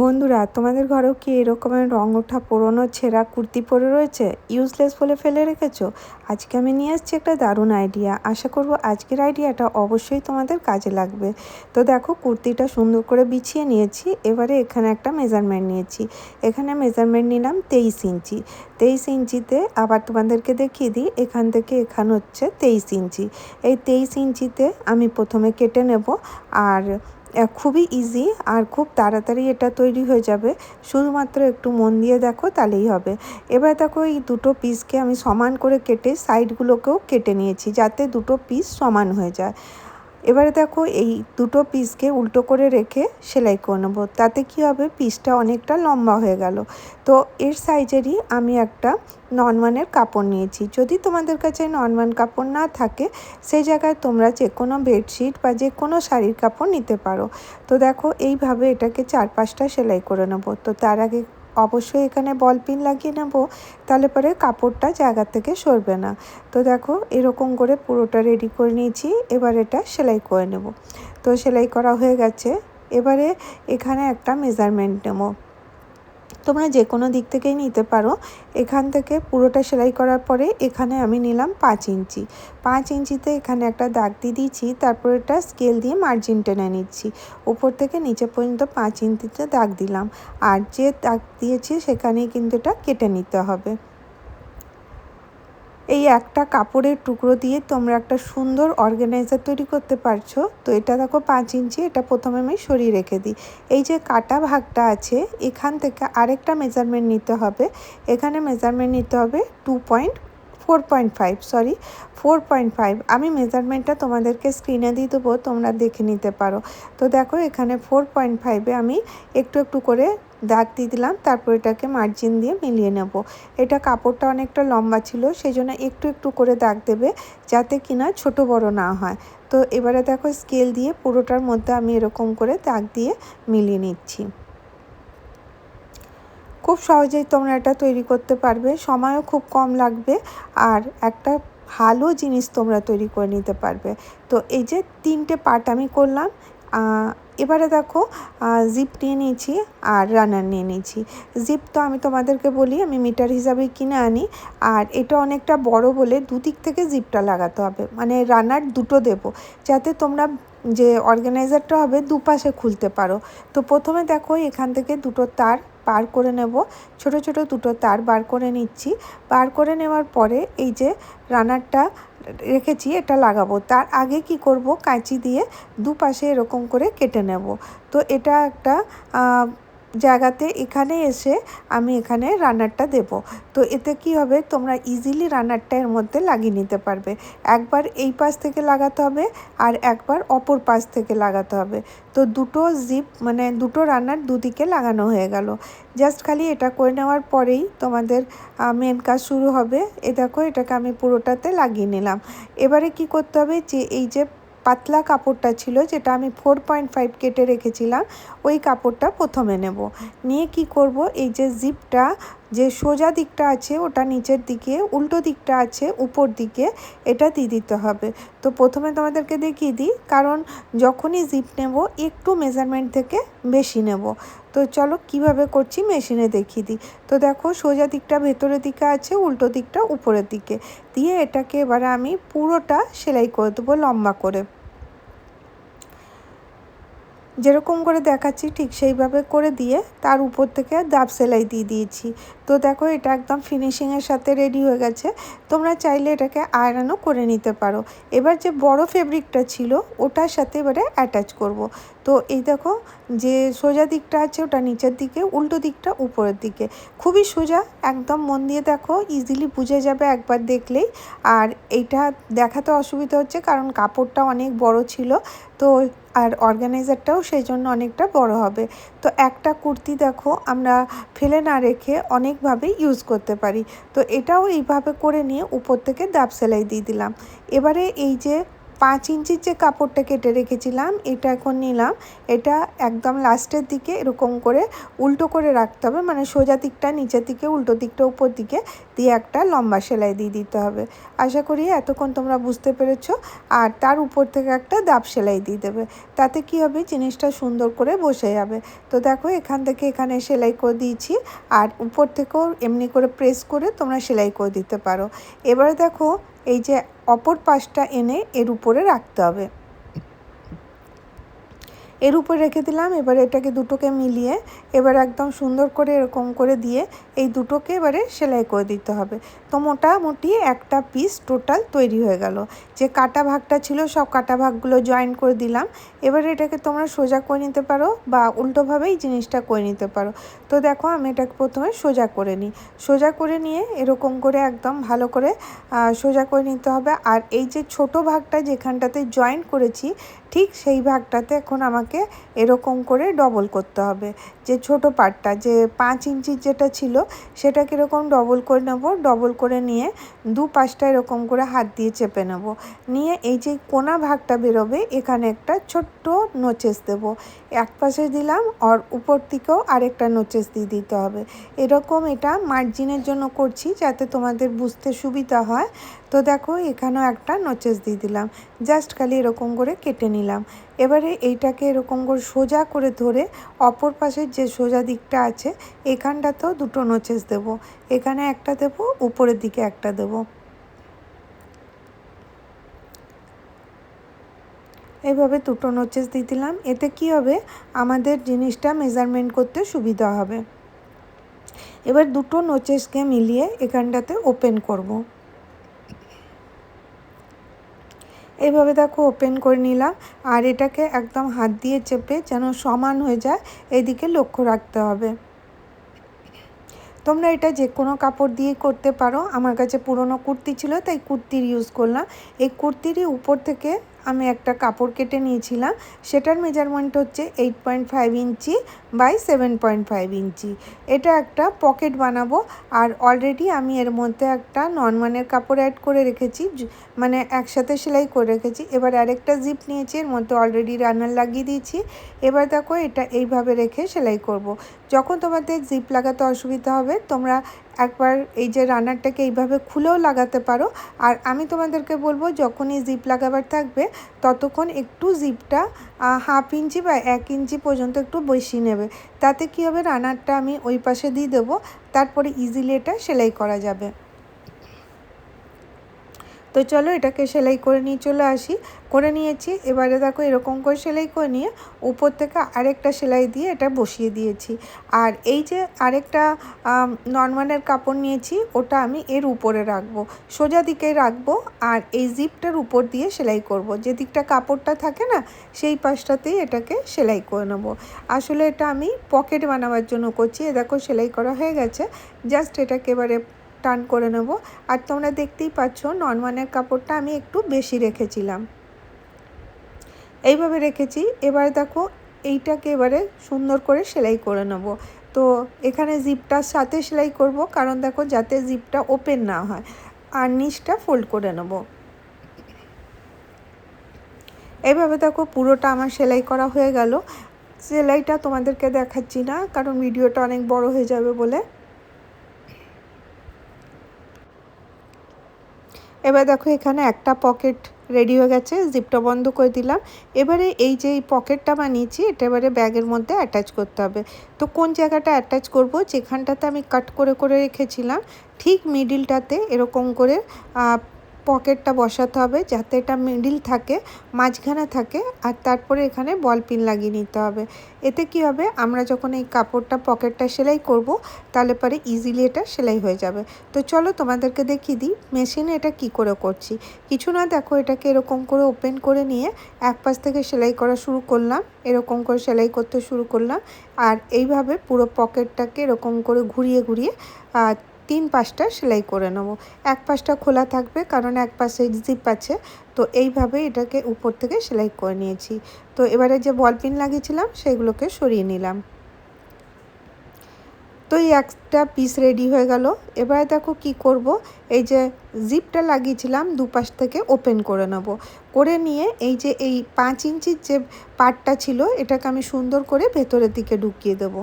বন্ধুরা, তোমাদের ঘরেও কি এরকমের রং ওঠা পুরনো ছেঁড়া কুর্তি পরে রয়েছে, ইউজলেস বলে ফেলে রেখেছো? আজকে আমি নিয়ে এসেছি একটা দারুণ আইডিয়া। আশা করব আজকের আইডিয়াটা অবশ্যই তোমাদের কাজে লাগবে। তো দেখো, কুর্তিটা সুন্দর করে বিছিয়ে নিয়েছি। এবারে এখানে একটা মেজারমেন্ট নিয়েছি। এখানে মেজারমেন্ট নিলাম 23 ইঞ্চি। 23 ইঞ্চিতে আবার তোমাদেরকে দেখিয়ে দিই, এখান থেকে এখানে হচ্ছে 23 ইঞ্চি। এই 23 ইঞ্চিতে আমি প্রথমে কেটে নেব। আর খুবই ইজি আর খুব তাড়াতাড়ি এটা তৈরি হয়ে যাবে। শুধুমাত্র একটু মন দিয়ে দেখো, তাহলেই হবে। এবার দেখো, এই দুটো পিসকে আমি সমান করে কেটে সাইডগুলোকেও কেটে নিয়েছি, যাতে দুটো পিস সমান হয়ে যায়। এবারে দেখো, এই দুটো পিসকে উল্টো করে রেখে সেলাই করে নেবো। তাতে কি হবে, পিসটা অনেকটা লম্বা হয়ে গেল। তো এর সাইজেরই আমি একটা ননওয়ানের কাপড় নিয়েছি। যদি তোমাদের কাছে ননওয়ান কাপড় না থাকে, সেই জায়গায় তোমরা যে কোনো বেডশিট বা যে কোনো শাড়ির কাপড় নিতে পারো। তো দেখো, এইভাবে এটাকে 4-5টা সেলাই করে নেবো। তো তার আগে অবশ্যই এখানে বল পিন লাগিয়ে নেব, তাহলে পরে কাপড়টা জায়গা থেকে সরবে না। তো দেখো, এরকম করে পুরোটা রেডি করে নিয়েছি। এবার এটা সেলাই করে নেব। তো সেলাই করা হয়ে গেছে। এবারে এখানে একটা মেজারমেন্ট নেব। তোমরা যে কোনো দিক থেকেই নিতে পারো। এখান থেকে পুরোটা সেলাই করার পরে এখানে আমি নিলাম 5 ইঞ্চি। 5 ইঞ্চিতে এখানে একটা দাগ দিয়ে দিয়েছি। তারপর এটা স্কেল দিয়ে মার্জিন টেনে নিচ্ছি। উপর থেকে নিচে পর্যন্ত 5 ইঞ্চিতে দাগ দিলাম। আর যে দাগ দিয়েছি সেখানেই কিন্তু এটা কেটে নিতে হবে। এই একটা কাপড়ের টুকরো দিয়ে তোমরা একটা সুন্দর অর্গানাইজার তৈরি করতে পারছো। তো এটা দেখো 5 ইঞ্চি, এটা প্রথমে আমি সরিয়ে রেখে দিই। এই যে কাটা ভাগটা আছে, এখান থেকে আরেকটা মেজারমেন্ট নিতে হবে। এখানে মেজারমেন্ট নিতে হবে 4.5। আমি মেজারমেন্টটা তোমাদেরকে স্ক্রিনে দিয়ে দেবো, তোমরা দেখে নিতে পারো। তো দেখো, এখানে 4.5-এ আমি একটু একটু করে দাগ দিয়ে দিলাম। তারপর এটাকে মার্জিন দিয়ে মিলিয়ে নেব। এটা কাপড়টা অনেকটা লম্বা ছিল, সেই জন্য একটু একটু করে দাগ দেবে, যাতে কিনা ছোট বড় না হয়। তো এবারে দেখো, স্কেল দিয়ে পুরোটার মধ্যে আমি এরকম করে দাগ দিয়ে মিলিয়ে নিচ্ছি। খুব সহজেই তোমরা এটা তৈরি করতে পারবে, সময়ও খুব কম লাগবে, আর একটা ভালো জিনিস তোমরা তৈরি করে নিতে পারবে। তো এই যে 3টে পার্ট আমি করলাম। এবারে দেখো, জিপ নিয়ে নিয়েছি আর রানার নিয়ে নিয়েছি। জিপ তো আমি তোমাদেরকে বলি, আমি মিটার হিসাবে কিনে আনি। আর এটা অনেকটা বড় বলে দুদিক থেকে জিপটা লাগাতে হবে, মানে রানার দুটো দেব, যাতে তোমরা যে অর্গানাইজারটা হবে দুপাশে খুলতে পারো। তো প্রথমে দেখো, এখান থেকে দুটো তার বার করে নেব। ছোট ছোট দুটো তার বার করে নিচ্ছি। বার করে নেওয়ার পরে এই যে রানারটা রেখেছি, এটা লাগাবো। তার আগে কি করব, কাঁচি দিয়ে দুপাশে এরকম করে কেটে নেব। তো এটা একটা জায়গাতে এখানে এসে আমি এখানে রানারটা দেব। তো এতে কি হবে, তোমরা ইজিলি রানারটা এর মধ্যে লাগিয়ে নিতে পারবে। একবার এই পাশ থেকে লাগাতে হবে, আর একবার অপর পাশ থেকে লাগাতে হবে। তো দুটো জিপ, মানে দুটো রানার দুদিকে লাগানো হয়ে গেল। জাস্ট খালি এটা করে নেওয়ার পরেই তোমাদের মেন কাজ শুরু হবে। দেখো, এটাকে আমি পুরোটাতে লাগিয়ে নিলাম। এবারে কি করতে হবে, যে এই যে পাতলা কাপড়টা ছিল, যেটা আমি 4.5 কেটে রেখেছিলাম, ওই কাপড়টা প্রথমে নেব। নিয়ে কি করব, এই যে জিপটা, যে সোজা দিকটা আছে ওটা নিচের দিকে, উল্টো দিকটা আছে উপর দিকে, এটা দিয়ে দিতে হবে। তো প্রথমে তোমাদেরকে দেখিয়ে দিই, কারণ যখনই জিপ নেব একটু মেজারমেন্ট থেকে বেশি নেব। তো চলো কিভাবে করছি মেশিনে দেখিয়ে দিই। তো দেখো, সোজা দিকটা ভেতরের দিকে আছে, উল্টো দিকটা উপরের দিকে দিয়ে এটাকে এবারে আমি পুরোটা সেলাই করে দেবো লম্বা করে। যেরকম করে দেখাচ্ছি ঠিক সেইভাবে করে দিয়ে তার উপর থেকে দাব সেলাই দিয়ে দিয়েছি। তো দেখো, এটা একদম ফিনিশিংয়ের সাথে রেডি হয়ে গেছে। তোমরা চাইলে এটাকে আয়রনও করে নিতে পারো। এবার যে বড় ফেব্রিকটা ছিল ওটার সাথে এবারে অ্যাটাচ করব। তো এই দেখো, যে সোজা দিকটা আছে ওটা নিচের দিকে, উল্টো দিকটা উপরের দিকে। খুবই সোজা, একদম মন দিয়ে দেখো, ইজিলি বুঝে যাবে একবার দেখলেই। আর এইটা দেখাতে অসুবিধা হচ্ছে কারণ কাপড়টা অনেক বড় ছিল, তো আর অর্গানাইজারটাও সেই জন্য অনেকটা বড় হবে। তো একটা কুর্তি দেখো, আমরা ফেলে না রেখে অনেকভাবে ইউজ করতে পারি। তো এটাও এইভাবে করে নিয়ে উপর থেকে দাব সেলাই দিয়ে দিলাম। এবারে এই যে 5 ইঞ্চির যে কাপড়টা কেটে রেখেছিলাম এটা এখন নিলাম। এটা একদম লাস্টের দিকে এরকম করে উল্টো করে রাখতে হবে, মানে সোজা দিকটা নিচের দিকে, উল্টো দিকটা উপর দিকে দিয়ে একটা লম্বা সেলাই দিয়ে দিতে হবে। আশা করি এতক্ষণ তোমরা বুঝতে পেরেছো। আর তার উপর থেকে একটা দাব সেলাই দিয়ে দেবে, তাতে কি হবে জিনিসটা সুন্দর করে বসে যাবে। তো দেখো এখান থেকে এখানে সেলাই করে দিয়েছি, আর উপর থেকেও এমনি করে প্রেস করে তোমরা সেলাই করে দিতে পারো। এবারে দেখো এই যে অপর পাশটা এনে এর উপরে রাখতে হবে, এর উপরে রেখে দিলাম। এবার এটাকে দুটোকে মিলিয়ে এবার একদম সুন্দর করে এরকম করে দিয়ে এই দুটোকে এবারে সেলাই করে দিতে হবে। তো মোটামুটি একটা পিস টোটাল তৈরি হয়ে গেল। যে কাটা ভাগটা ছিল সব কাটা ভাগগুলো জয়েন করে দিলাম। এবারে এটাকে তোমরা সোজা করে নিতে পারো বা উল্টোভাবেই জিনিসটা করে নিতে পারো। তো দেখো আমি এটাকে প্রথমে সোজা করে নিই। সোজা করে নিয়ে এরকম করে একদম ভালো করে সোজা করে নিতে হবে। আর এই যে ছোট ভাগটা যেখানটাতে জয়েন করেছি ঠিক সেই ভাগটাতে এখন আমাকে এরকম করে ডবল করতে হবে। যে ছোট পার্টটা যে 5 ইঞ্চির যেটা ছিল সেটাকে এরকম ডবল করে নেব। ডবল করে নিয়ে দু পাশটা এরকম করে হাত দিয়ে চেপে নেব। নিয়ে এই যে কোনা ভাগটা বেরোবে এখানে একটা ছোট্ট নোচেস দেব। এক পাশে দিলাম আর উপর দিকেও আরেকটা নোচেস দিয়ে দিতে হবে। এরকম এটা মার্জিনের জন্য করছি যাতে তোমাদের বুঝতে সুবিধা হয়। তো দেখো এখানেও একটা নোচেস দিয়ে দিলাম, জাস্ট খালি এরকম করে কেটে নিলাম। এবারে এইটাকে এরকম করে সোজা করে ধরে অপর পাশের যে সোজা দিকটা আছে এখানটাতেও দুটো নোচেস দেব। এখানে একটা দেব, উপরের দিকে একটা দেব। এইভাবে দুটো নোচেস দিয়ে দিলাম। এতে কি হবে আমাদের জিনিসটা মেজারমেন্ট করতে সুবিধা হবে। এবার দুটো নোচেসকে মিলিয়ে এখানটাতে ওপেন করব। এইভাবে দেখো ওপেন করে নিলাম। আর এটাকে একদম হাত দিয়ে চেপে যেন সমান হয়ে যায় এদিকে লক্ষ্য রাখতে হবে। তোমরা এটা যে কোনো কাপড় দিয়ে করতে পারো। আমার কাছে পুরনো কুর্তি ছিল তাই কুর্তির ইউজ করলাম। এই কুর্তিরই উপর থেকে আমি একটা কাপড় কেটে নিয়েছিলাম, সেটার মেজারমেন্ট হচ্ছে 8.5 ইঞ্চি বাই 7.5 ইঞ্চি। এটা একটা পকেট বানাবো। আর অলরেডি আমি এর মধ্যে একটা ননমানের কাপড় অ্যাড করে রেখেছি, মানে একসাথে সেলাই করে রেখেছি। এবার আরেকটা জিপ নিয়েছি, এর মধ্যে অলরেডি রানার লাগিয়ে দিয়েছি। এবার দেখো এটা এইভাবে রেখে সেলাই করব। যখন তোমাদের জিপ লাগাতে অসুবিধা হবে তোমরা একবার এই যে রানারটাকে এইভাবে খুলেও লাগাতে পারো। আর আমি তোমাদেরকে বলবো যখনই জিপ লাগাবার থাকবে ততক্ষণ একটু জিপটা 1/2 ইঞ্চি বা 1 ইঞ্চি পর্যন্ত একটু বেশি নেবে। তাতে কী হবে রানারটা আমি ওই পাশে দিয়ে দেবো, তারপরে ইজিলি এটা সেলাই করা যাবে। তো চলো এটাকে সেলাই করে নিয়ে চলে আসি। করে নিয়েছি। এবারে দেখো এরকম করে সেলাই করে নিয়ে উপর থেকে আরেকটা সেলাই দিয়ে এটা বসিয়ে দিয়েছি। আর এই যে আরেকটা নরমালের কাপড় নিয়েছি ওটা আমি এর উপরে রাখবো, সোজা দিকে রাখবো। আর এই জিপটার উপর দিয়ে সেলাই করব। যে দিকটা কাপড়টা থাকে না সেই পাশটাতেই এটাকে সেলাই করে নেব। আসলে এটা আমি পকেট বানাবার জন্য করছি। এ দেখো সেলাই করা হয়ে গেছে, জাস্ট এটাকে এবারে টান করে নেব। আর তোমরা দেখতেই পাচ্ছ নরমালের কাপড়টা আমি একটু বেশি রেখেছিলাম, এইভাবে রেখেছি। এবার দেখো এইটাকে এবারে সুন্দর করে সেলাই করে নেব। তো এখানে জিপটার সাথে সেলাই করব, কারণ দেখো যাতে জিপটা ওপেন না হয়। আর নিচটা ফোল্ড করে নেব। এইভাবে দেখো পুরোটা আমার সেলাই করা হয়ে গেল। সেলাইটা তোমাদেরকে দেখাচ্ছি না কারণ ভিডিওটা অনেক বড় হয়ে যাবে বলে। এবার দেখো এখানে একটা পকেট রেডি হয়ে গেছে, জিপটা বন্ধ করে দিলাম। এবারে এই যে এই পকেটটা বানিয়েছি এটা এবারে ব্যাগের মধ্যে অ্যাটাচ করতে হবে। তো কোন জায়গাটা অ্যাটাচ করব, যেখানটাতে আমি কাট করে করে রেখেছিলাম ঠিক মিডিলটাতে এরকম করে পকেটটা বসাতে হবে যাতে এটা মিডিল থাকে, মাঝখানে থাকে। আর তারপরে এখানে বল পিন লাগিয়ে নিতে হবে। এতে কি হবে আমরা যখন এই কাপড়টা পকেটটা সেলাই করব তাহলে পরে ইজিলি এটা সেলাই হয়ে যাবে। তো চলো তোমাদেরকে দেখিয়ে দিই মেশিনে এটা কি করে করছি। কিছু না, দেখো এটাকে এরকম করে ওপেন করে নিয়ে এক পাশ থেকে সেলাই করা শুরু করলাম, এরকম করে সেলাই করতে শুরু করলাম। আর এইভাবে পুরো পকেটটাকে এরকম করে ঘুরিয়ে ঘুরিয়ে 3 পাশটা সেলাই করে নেব। এক পাশটা খোলা থাকবে কারণ এক পাশে জিপ আছে। তো এইভাবে এটাকে উপর থেকে সেলাই করে নিয়েছি। তো এবারে যে বল পিন লাগিয়েছিলাম সেগুলোকে সরিয়ে নিলাম। তো এই একটা পিস রেডি হয়ে গেল। এবারে দেখো কি করব, এই যে জিপটা লাগিয়েছিলাম দুপাশ থেকে ওপেন করে নেব। করে নিয়ে এই যে এই 5 ইঞ্চির যে পার্টটা ছিল এটাকে আমি সুন্দর করে ভেতরের দিকে ঢুকিয়ে দেবো।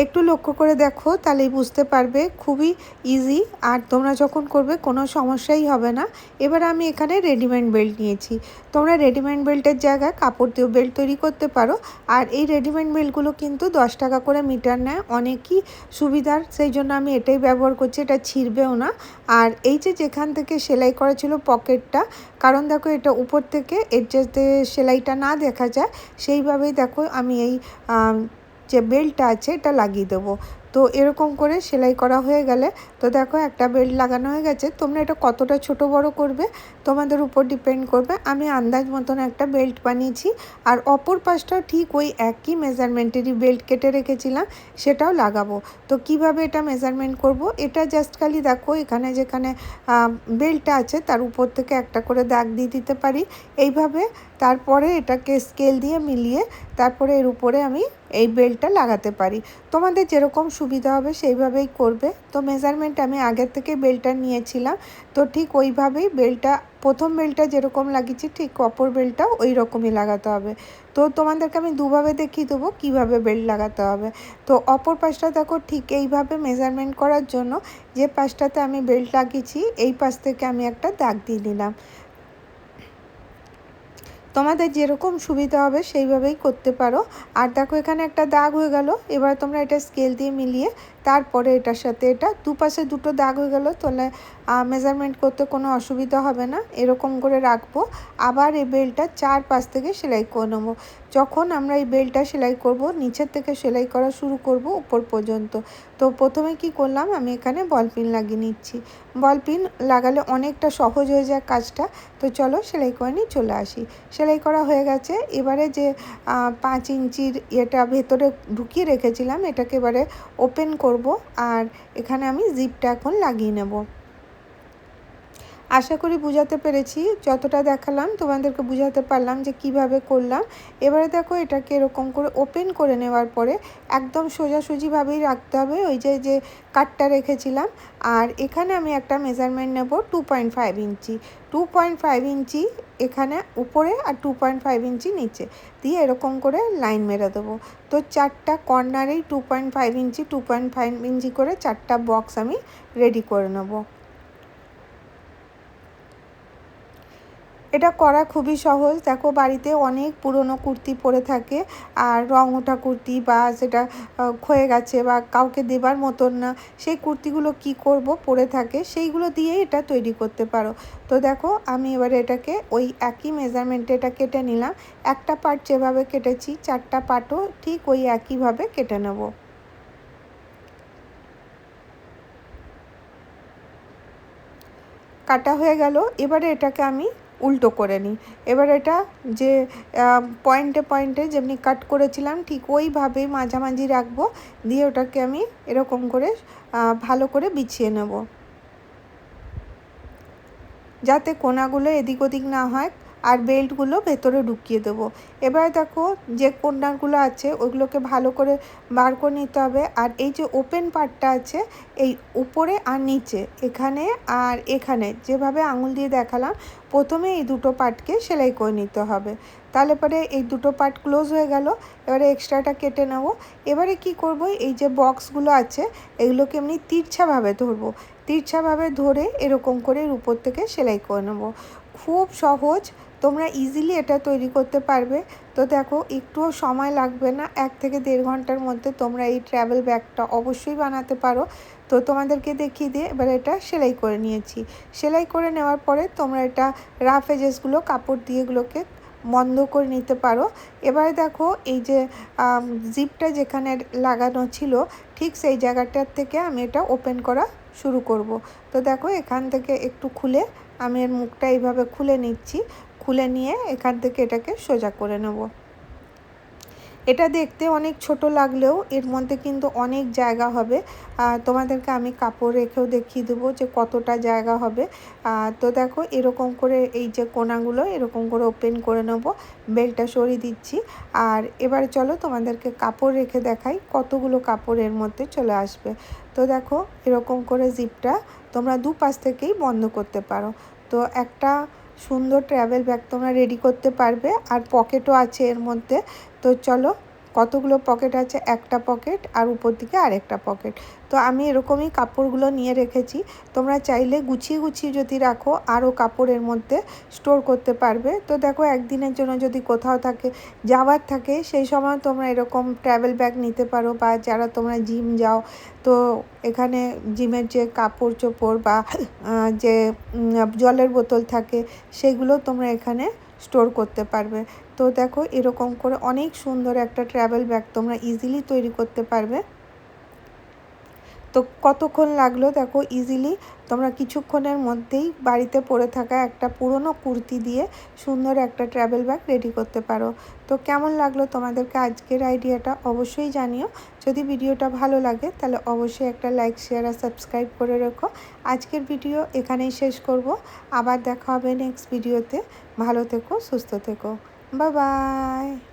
একটু লক্ষ্য করে দেখো, তাহলেই বুঝতে পারবে খুবই ইজি, আর তোমরা যখন করবে কোনো সমস্যাই হবে না। এবার আমি এখানে রেডিমেড বেল্ট নিয়েছি। তোমরা রেডিমেড বেল্টের জায়গায় কাপড় দিয়েও বেল্ট তৈরি করতে পারো। আর এই রেডিমেড বেল্টগুলো কিন্তু 10 টাকা করে মিটার নেয়, অনেকই সুবিধার, সেই জন্য আমি এটাই ব্যবহার করছি, এটা ছিঁড়বেও না। আর এই যে যেখান থেকে সেলাই করা ছিল পকেটটা, কারণ দেখো এটা উপর থেকে এর যাতে সেলাইটা না দেখা যায় সেইভাবেই দেখো আমি এই যে বেল্টটা আছে এটা লাগিয়ে দেবো। তো এরকম করে সেলাই করা হয়ে গেলে, তো দেখো একটা বেল্ট লাগানো হয়ে গেছে। তোমরা এটা কতটা ছোট বড় করবে তোমাদের উপর ডিপেন্ড করবে। আমি আন্দাজ মতন একটা বেল্ট বানিয়েছি, আর অপর পাশটাও ঠিক ওই একই মেজারমেন্টেরই বেল্ট কেটে রেখেছিলাম, সেটাও লাগাবো। তো কিভাবে এটা মেজারমেন্ট করব, এটা জাস্ট খালি দেখো এখানে যেখানে বেল্টটা আছে তার উপর থেকে একটা করে দাগ দিয়ে দিতে পারি এইভাবে। তারপরে এটাকে স্কেল দিয়ে মিলিয়ে তারপরে এর উপরে আমি এই বেল্টটা লাগাতে পারি। তোমাদের যেরকম সুবিধা হবে সেইভাবেই করবে। তো মেজারমেন্ট আমি আগের থেকে বেল্টটা নিয়েছিলাম, তো ঠিক ওইভাবেই বেল্টটা, প্রথম বেল্টটা যেরকম লাগিয়েছি ঠিক অপর বেল্টটাও ওই রকমই লাগাতে হবে। তো তোমাদেরকে আমি দুভাবে দেখিয়ে দেবো কীভাবে বেল্ট লাগাতে হবে। তো অপর পাশটা দেখো ঠিক এইভাবে মেজারমেন্ট করার জন্য যে পাশটাতে আমি বেল্ট লাগিয়েছি এই পাশ থেকে আমি একটা দাগ দিয়ে দিলাম। তোমাদের যেরকম সুবিধা হবে সেইভাবেই করতে পারো। আর দেখো এখানে একটা দাগ হয়ে গেল। এবার তোমরা এটা স্কেল দিয়ে মিলিয়ে তারপরে এটার সাথে এটা দুপাশে দুটো দাগ হয়ে গেল, তাহলে মেজারমেন্ট করতে কোনো অসুবিধা হবে না। এরকম করে রাখবো। আবার এই বেল্টটা 4 পাশ থেকে সেলাই করে নেবো। যখন আমরা এই বেল্টটা সেলাই করব নিচের থেকে সেলাই করা শুরু করব উপর পর্যন্ত। তো প্রথমে কি করলাম, আমি এখানে বল পিন লাগিয়ে নিচ্ছি। বল পিন লাগালে অনেকটা সহজ হয়ে যায় কাজটা। তো চলো সেলাই করে নিয়ে চলে আসি। সেলাই করা হয়ে গেছে। এবারে যে 5 ইঞ্চির এটা ভেতরে ঢুকিয়ে রেখেছিলাম এটাকে এবারে ওপেন করব, আর এখানে আমি জিপটা এখন লাগিয়ে নেব। আশা করি বুঝাতে পেরেছি, যতটা দেখালাম তোমাদেরকে বুঝাতে পারলাম যে কিভাবে করলাম। এবারে দেখো এটাকে এরকম করে ওপেন করে নেওয়ার পরে একদম সোজাসুজিভাবেই রাখতে হবে ওই যে কাটটা রেখেছিলাম। আর এখানে আমি একটা মেজারমেন্ট নেব 2.5 ইঞ্চি। 2.5 ইঞ্চি এখানে উপরে আর 2.5 ইঞ্চি নিচে দিয়ে এরকম করে লাইন মেরে দেবো। তো 4টা কর্নারেই 2.5 ইঞ্চি 2.5 ইঞ্চি করে 4টা বক্স আমি রেডি করে নেব। এটা করা খুবই সহজ। দেখো বাড়িতে অনেক পুরনো কুর্তি পরে থাকে, আর রং ওঠা কুর্তি বা সেটা ক্ষয়ে গেছে বা কাউকে দেবার মতন না, সেই কুর্তিগুলো কি করব পরে থাকে, সেইগুলো দিয়েই এটা তৈরি করতে পারো। তো দেখো আমি এবারে এটাকে ওই একই মেজারমেন্টে এটা কেটে নিলাম। একটা পার্ট যেভাবে কেটেছি 4টা পার্টও ঠিক ওই একইভাবে কেটে নেব। কাটা হয়ে গেল। এবারে এটাকে আমি উল্টো করে নিই। এবার এটা যে পয়েন্টে পয়েন্টে যেমনি কাট করেছিলাম ঠিক ওইভাবেই মাঝামাঝি রাখবো, দিয়ে ওটাকে আমি এরকম করে ভালো করে বিছিয়ে নেব, যাতে কোনাগুলো এদিক ওদিক না হয়, আর বেল্টগুলো ভেতরে ঢুকিয়ে দেবো। এবার দেখো যে কর্নারগুলো আছে ওইগুলোকে ভালো করে বার করে নিতে হবে। আর এই যে ওপেন পার্টটা আছে এই উপরে আর নিচে এখানে আর এখানে যেভাবে আঙুল দিয়ে দেখালাম, প্রথমে এই দুটো পার্টকে সেলাই করে নিতে হবে। তাহলে পরে এই দুটো পার্ট ক্লোজ হয়ে গেল। এবারে এক্সট্রাটা কেটে নেব। এবারে কি করব, এই যে বক্সগুলো আছে এগুলোকে এমনি তিরছাভাবে ধরবো। তিরছাভাবে ধরে এরকম করে এর উপর থেকে সেলাই করে নেব। খুব সহজ, তোমরা ইজিলি এটা তৈরি করতে পারবে। তো দেখো একটুও সময় লাগবে না, 1 থেকে 1.5 ঘন্টার মধ্যে তোমরা এই ট্রাভেল ব্যাগটা অবশ্যই বানাতে পারো। তো তোমাদেরকে দেখিয়ে দিয়ে এবার এটা সেলাই করে নিয়েছি। সেলাই করে নেওয়ার পরে তোমরা এটা রাফ এজেসগুলো কাপড় দিয়ে এগুলোকে বন্ধ করে নিতে পারো। এবারে দেখো এই যে জিপটা যেখানে লাগানো ছিল ঠিক সেই জায়গাটার থেকে আমি এটা ওপেন করা শুরু করব। তো দেখো এখান থেকে একটু খুলে আমি এর মুখটা এইভাবে খুলে নিচ্ছি। খুলে নিয়ে এখান থেকে এটাকে সোজা করে নেব। এটা দেখতে অনেক ছোট লাগলেও এর মধ্যে কিন্তু অনেক জায়গা হবে। তোমাদেরকে আমি কাপড় রেখেও দেখিয়ে দেবো যে কতটা জায়গা হবে। তো দেখো এরকম করে এই যে কোণাগুলো এরকম করে ওপেন করে নেব, বেল্টটা সরিয়ে দিচ্ছি। আর এবারে চলো তোমাদেরকে কাপড় রেখে দেখাই কতগুলো কাপড় এর মধ্যে চলে আসবে। তো দেখো এরকম করে জিপটা তোমরা দুপাশ থেকেই বন্ধ করতে পারো। তো একটা সুন্দর ট্রাভেল ব্যাগ তোমরা রেডি করতে পারবে। আর পকেটও আছে এর মধ্যে। তো চলো কতগুলো পকেট আছে, একটা পকেট আর উপর দিকে আরেকটা পকেট। তো আমি এরকমই কাপড়গুলো নিয়ে রেখেছি। তোমরা চাইলে গুছিয়ে গুছিয়ে যদি রাখো আরও কাপড়ের মধ্যে স্টোর করতে পারবে। তো দেখো একদিনের জন্য যদি কোথাও যাওয়ার থাকে সেই সময় তোমরা এরকম ট্রাভেল ব্যাগ নিতে পারো। বা যারা তোমরা জিম যাও তো এখানে জিমের যে কাপড় চোপড় বা যে জলের বোতল থাকে সেগুলো তোমরা এখানে স্টোর করতে পারবে। তো দেখো এরকম করে অনেক সুন্দর একটা ট্রাভেল ব্যাগ তোমরা ইজিলি তৈরি করতে পারবে। তো কতক্ষণ লাগলো দেখো, ইজিলি তোমরা কিছুক্ষণের মধ্যেই বাড়িতে পরে থাকা একটা পুরনো কুর্তি দিয়ে সুন্দর একটা ট্রাভেল ব্যাগ রেডি করতে পারো। তো কেমন লাগলো তোমাদেরকে আজকের আইডিয়াটা অবশ্যই জানিও। যদি ভিডিওটা ভালো লাগে তাহলে অবশ্যই একটা লাইক শেয়ার আর সাবস্ক্রাইব করে রেখো। আজকের ভিডিও এখানেই শেষ করব। আবার দেখা হবে নেক্সট ভিডিওতে। ভালো থেকো, সুস্থ থেকো, বাই বাই।